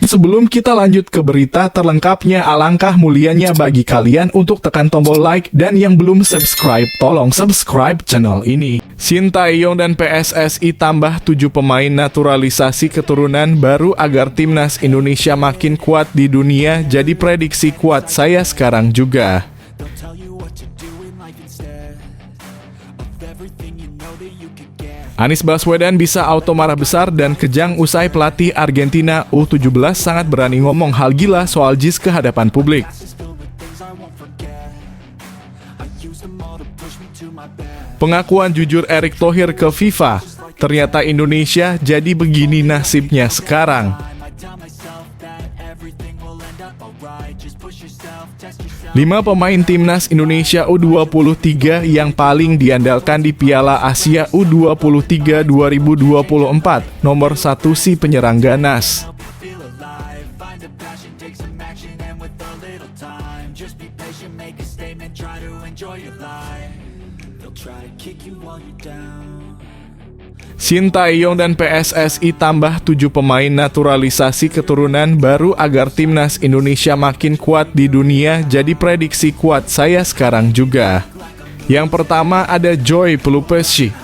Sebelum kita lanjut ke berita terlengkapnya, alangkah mulianya bagi kalian untuk tekan tombol like, dan yang belum subscribe, tolong subscribe channel ini. Shin Tae-yong dan PSSI tambah 7 pemain naturalisasi keturunan baru agar timnas Indonesia makin kuat di dunia, jadi prediksi kuat saya sekarang juga. Anies Baswedan bisa auto marah besar dan kejang usai pelatih Argentina U17 sangat berani ngomong hal gila soal JIS ke hadapan publik. Pengakuan jujur Erick Thohir ke FIFA, ternyata Indonesia jadi begini nasibnya sekarang. 5 pemain timnas Indonesia U23 yang paling diandalkan di Piala Asia U23 2024. Nomor 1 si penyerang ganas. Shin Tae-yong dan PSSI tambah 7 pemain naturalisasi keturunan baru agar timnas Indonesia makin kuat di dunia, jadi prediksi kuat saya sekarang juga. Yang pertama ada Joy Pelupessy.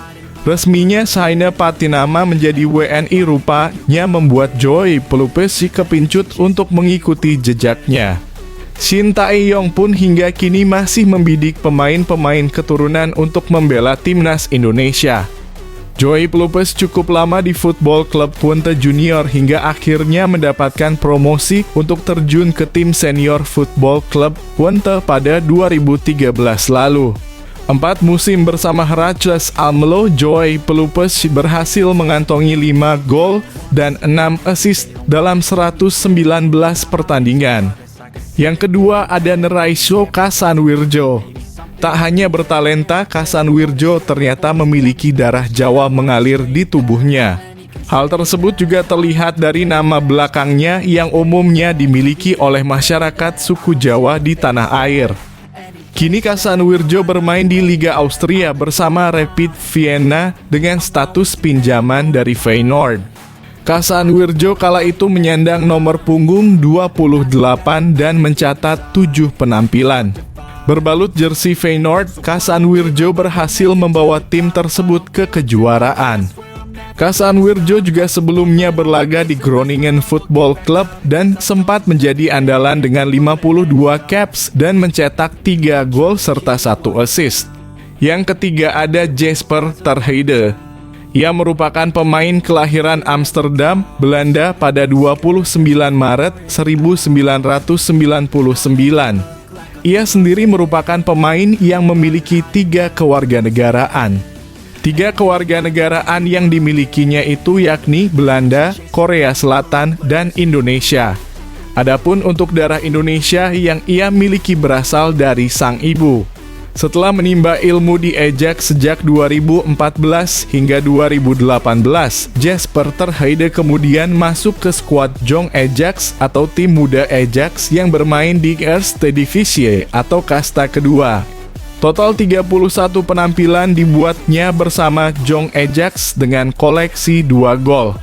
Resminya Shaina Patinama menjadi WNI, rupanya membuat Joy Pelupessy kepincut untuk mengikuti jejaknya. Shin Tae-yong pun hingga kini masih membidik pemain-pemain keturunan untuk membela timnas Indonesia. Joy Pelupessy cukup lama di Football Club Twente Junior hingga akhirnya mendapatkan promosi untuk terjun ke tim senior Football Club Twente pada 2013 lalu. 4 musim bersama Rutgers Almelo, Joy Pelupessy berhasil mengantongi 5 gol dan 6 assist dalam 119 pertandingan. Yang kedua ada Neraisyo Kasanwirjo. Tak hanya bertalenta, Kasanwirjo ternyata memiliki darah Jawa mengalir di tubuhnya. Hal tersebut juga terlihat dari nama belakangnya yang umumnya dimiliki oleh masyarakat suku Jawa di tanah air. Kini Kasanwirjo bermain di Liga Austria bersama Rapid Vienna dengan status pinjaman dari Feyenoord. Kasanwirjo kala itu menyandang nomor punggung 28 dan mencatat 7 penampilan. Berbalut jersey Feyenoord, Kasanwirjo berhasil membawa tim tersebut ke kejuaraan. Kasanwirjo juga sebelumnya berlaga di Groningen Football Club dan sempat menjadi andalan dengan 52 caps dan mencetak 3 gol serta 1 assist. Yang ketiga ada Jesper Terheide. Ia merupakan pemain kelahiran Amsterdam, Belanda pada 29 Maret 1999. Ia sendiri merupakan pemain yang memiliki 3 kewarganegaraan. 3 kewarganegaraan yang dimilikinya itu yakni Belanda, Korea Selatan, dan Indonesia. Adapun untuk darah Indonesia yang ia miliki berasal dari sang ibu. Setelah menimba ilmu di Ajax sejak 2014 hingga 2018, Jesper Terheide kemudian masuk ke skuad Jong Ajax atau tim muda Ajax yang bermain di Eerste Divisie atau kasta kedua. Total 31 penampilan dibuatnya bersama Jong Ajax dengan koleksi 2 gol.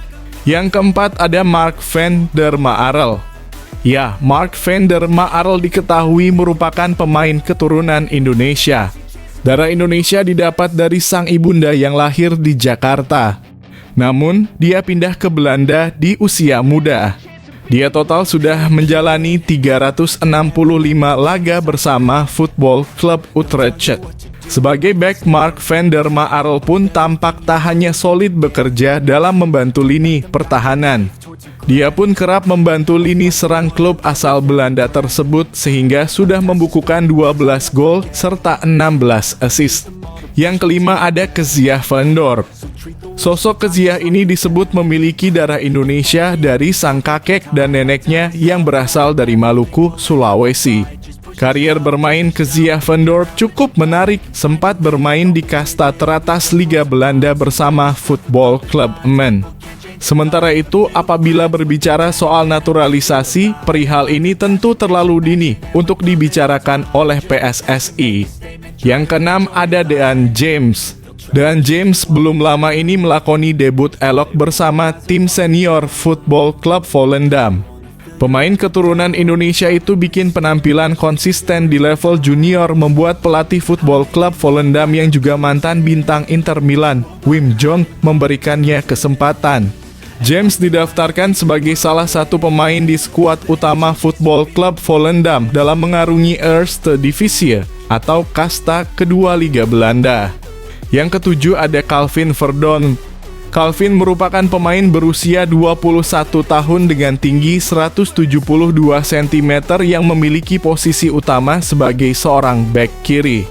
Yang keempat ada Mark van der Marel. Ya, Mark van der Marel diketahui merupakan pemain keturunan Indonesia. Darah Indonesia didapat dari sang ibunda yang lahir di Jakarta. Namun, dia pindah ke Belanda di usia muda. Dia total sudah menjalani 365 laga bersama Football Club Utrecht. Sebagai back, Mark van der Marel pun tampak tak hanya solid bekerja dalam membantu lini pertahanan. Dia pun kerap membantu lini serang klub asal Belanda tersebut sehingga sudah membukukan 12 gol serta 16 assist. Yang kelima ada Kezia van Dorp. Sosok Kezia ini disebut memiliki darah Indonesia dari sang kakek dan neneknya yang berasal dari Maluku, Sulawesi. Karier bermain Kezia van Dorp cukup menarik, sempat bermain di kasta teratas Liga Belanda bersama Football Club Emmen. Sementara itu, apabila berbicara soal naturalisasi, perihal ini tentu terlalu dini untuk dibicarakan oleh PSSI. Yang keenam ada Dean James. Dean James belum lama ini melakoni debut elok bersama tim senior Football Club Volendam. Pemain keturunan Indonesia itu bikin penampilan konsisten di level junior membuat pelatih football klub Volendam yang juga mantan bintang Inter Milan, Wim Jonk, memberikannya kesempatan. James didaftarkan sebagai salah satu pemain di skuad utama football klub Volendam dalam mengarungi Eerste Divisie atau kasta kedua Liga Belanda. Yang ketujuh ada Calvin Verdon. Calvin merupakan pemain berusia 21 tahun dengan tinggi 172 cm yang memiliki posisi utama sebagai seorang bek kiri.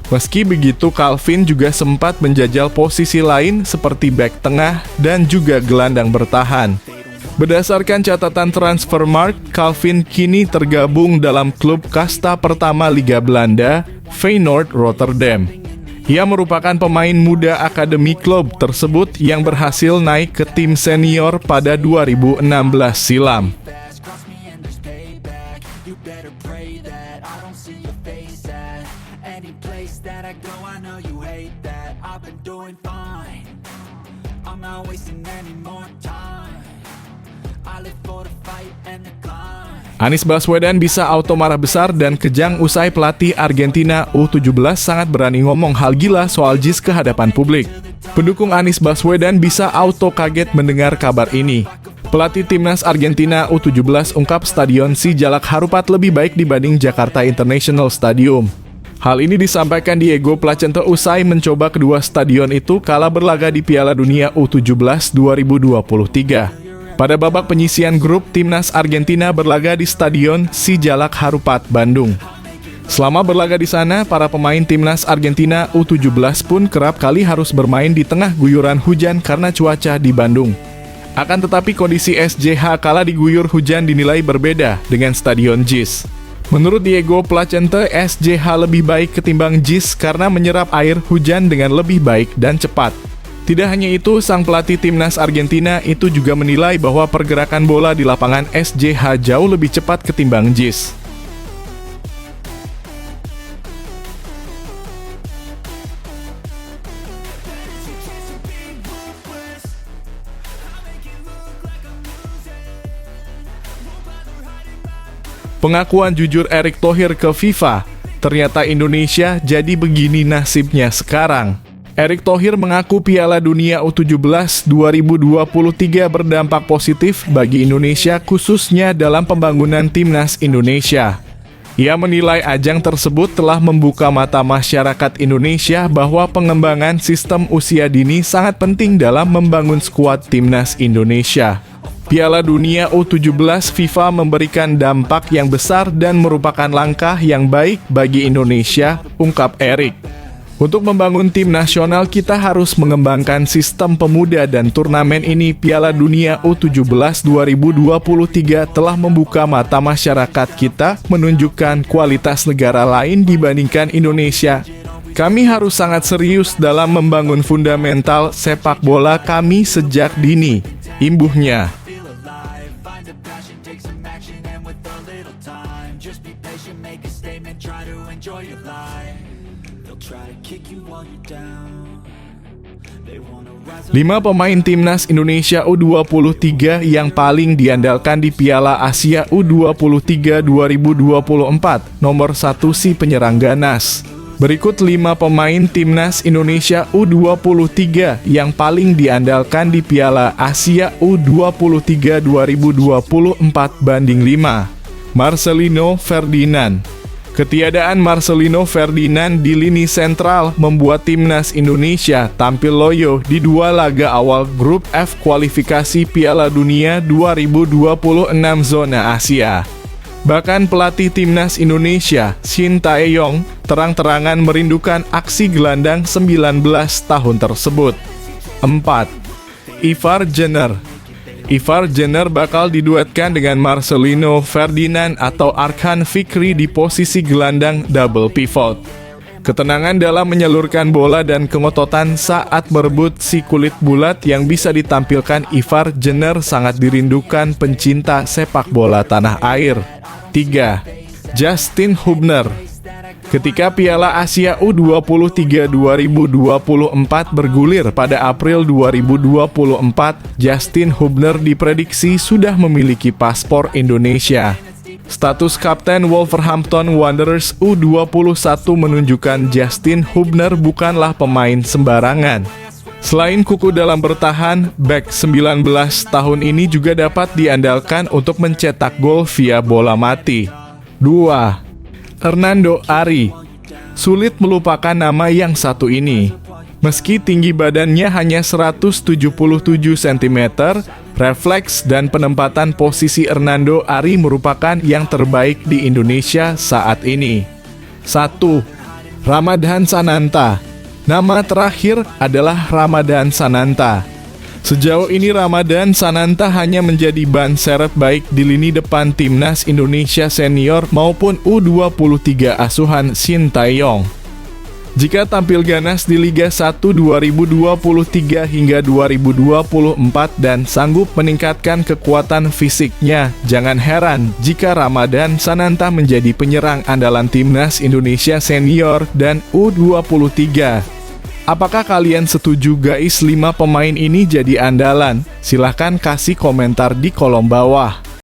Meski begitu, Calvin juga sempat menjajal posisi lain seperti bek tengah dan juga gelandang bertahan. Berdasarkan catatan Transfermarkt, Calvin kini tergabung dalam klub kasta pertama Liga Belanda, Feyenoord Rotterdam. Ia merupakan pemain muda akademi klub tersebut yang berhasil naik ke tim senior pada 2016 silam. Anies Baswedan bisa auto marah besar dan kejang usai pelatih Argentina U17 sangat berani ngomong hal gila soal JIS ke hadapan publik. Pendukung Anies Baswedan bisa auto kaget mendengar kabar ini. Pelatih timnas Argentina U17 ungkap Stadion Sijalak Harupat lebih baik dibanding Jakarta International Stadium. Hal ini disampaikan Diego Placente usai mencoba kedua stadion itu kala berlaga di Piala Dunia U17 2023. Pada babak penyisian grup, timnas Argentina berlaga di Stadion Sijalak Harupat, Bandung. Selama berlaga di sana, para pemain timnas Argentina U17 pun kerap kali harus bermain di tengah guyuran hujan karena cuaca di Bandung. Akan tetapi kondisi SJH kala diguyur hujan dinilai berbeda dengan Stadion JIS. Menurut Diego Placente, SJH lebih baik ketimbang JIS karena menyerap air hujan dengan lebih baik dan cepat. Tidak hanya itu, sang pelatih timnas Argentina itu juga menilai bahwa pergerakan bola di lapangan SJH jauh lebih cepat ketimbang JIS. Pengakuan jujur Erick Thohir ke FIFA, ternyata Indonesia jadi begini nasibnya sekarang. Erick Thohir mengaku Piala Dunia U17 2023 berdampak positif bagi Indonesia khususnya dalam pembangunan timnas Indonesia. Ia menilai ajang tersebut telah membuka mata masyarakat Indonesia bahwa pengembangan sistem usia dini sangat penting dalam membangun skuad timnas Indonesia. Piala Dunia U17 FIFA memberikan dampak yang besar dan merupakan langkah yang baik bagi Indonesia, ungkap Erick. Untuk membangun tim nasional, kita harus mengembangkan sistem pemuda dan turnamen ini Piala Dunia U17 2023 telah membuka mata masyarakat kita menunjukkan kualitas negara lain dibandingkan Indonesia. Kami harus sangat serius dalam membangun fundamental sepak bola kami sejak dini, imbuhnya. Lima pemain timnas Indonesia U23 yang paling diandalkan di Piala Asia U23 2024, nomor 1 si penyerang ganas. Berikut 5 pemain timnas Indonesia U23 yang paling diandalkan di Piala Asia U23 2024 banding 5. Marcelino Ferdinand. Ketiadaan Marcelino Ferdinand di lini sentral membuat timnas Indonesia tampil loyo di 2 laga awal grup F kualifikasi Piala Dunia 2026 zona Asia. Bahkan pelatih timnas Indonesia, Shin Tae-yong, terang-terangan merindukan aksi gelandang 19 tahun tersebut. 4. Ivar Jenner. Ivar Jenner bakal diduetkan dengan Marcelino Ferdinand atau Arkan Fikri di posisi gelandang double pivot. Ketenangan dalam menyalurkan bola dan kengototan saat berebut si kulit bulat yang bisa ditampilkan Ivar Jenner sangat dirindukan pencinta sepak bola tanah air. 3. Justin Hubner. Ketika Piala Asia U23 2024 bergulir pada April 2024, Justin Hubner diprediksi sudah memiliki paspor Indonesia. Status Kapten Wolverhampton Wanderers U21 menunjukkan Justin Hubner bukanlah pemain sembarangan. Selain kuku dalam bertahan, bek 19 tahun ini juga dapat diandalkan untuk mencetak gol via bola mati. 2. Hernando Ari. Sulit melupakan nama yang satu ini. Meski tinggi badannya hanya 177 cm, refleks dan penempatan posisi Hernando Ari merupakan yang terbaik di Indonesia saat ini. 1. Ramadhan Sananta. Nama terakhir adalah Ramadhan Sananta. Sejauh ini Ramadhan Sananta hanya menjadi ban serep baik di lini depan timnas Indonesia senior maupun U23 asuhan Sintayong. Jika tampil ganas di Liga 1 2023 hingga 2024 dan sanggup meningkatkan kekuatan fisiknya, jangan heran jika Ramadhan Sananta menjadi penyerang andalan timnas Indonesia senior dan U23. Apakah kalian setuju guys 5 pemain ini jadi andalan? Silahkan kasih komentar di kolom bawah.